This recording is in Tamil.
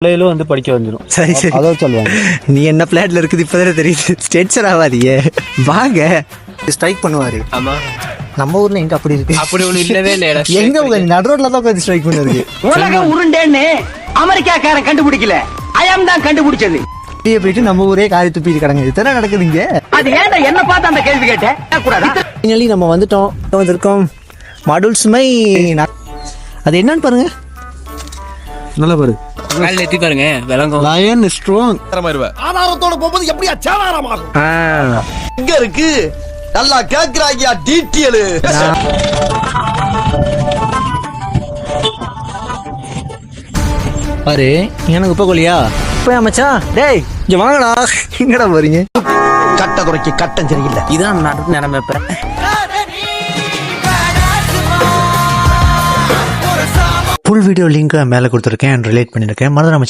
பிள்ளைகளும் வந்து படிக்க வந்துடும். சரி சரி, அதான் சொல்லுவாங்க. நீ என்ன பிளாட்ல இருக்குது இப்போதானே தெரியுது. ஸ்டேட்ஸர் ஆகாதீங்க வாங்க. ஸ்ட்ரைக் பண்ணுவாரு. ஆமா, நம்ம ஊர்ல எங்க அப்படி இருக்கு? அப்படி ஒண்ணு இல்லவே இல்ல. எங்க உங்க நடுரோட்ல தான் உட்காந்து ஸ்ட்ரைக் பண்ணுவாரு. உலக உருண்டேன்னு அமெரிக்காக்காரன் கண்டுபிடிக்கல, அயம் தான் கண்டுபிடிச்சது. வெளியே போயிட்டு நம்ம ஊரே காரி துப்பிட்டு கிடங்க. இதுதானே நடக்குதுங்க. அது ஏன்டா என்ன பார்த்து அந்த கேள்வி கேட்டேன் கூடாதா? ஃபைனலி நம்ம வந்திருக்கோம். மாடூல் சுமை. அது என்னன்னு பாருங்க. நல்லா பாரு. காலையில எத்தி பாருங்க விளங்கும். Lion strong. ஆதாரத்தோட போகும்போது எப்படியா சேதாரமாகும்? இங்க இருக்கு. நல்லா கேக்குறாங்க டீட்டெயில். பாரு எனக்கு இப்ப கொல்லியா போய் அமைச்சா. டேய் இங்க வாங்கடா. எங்கடா போறீங்க? கட்ட குறைக்கு கட்டம் சரியில்லை. இதான் நிலைமை இப்ப. ஃபுல் வீடியோ லிங்க் மேலே கொடுத்துருக்கேன், ரிலேட் பண்ணியிருக்கேன். மறந்துடாம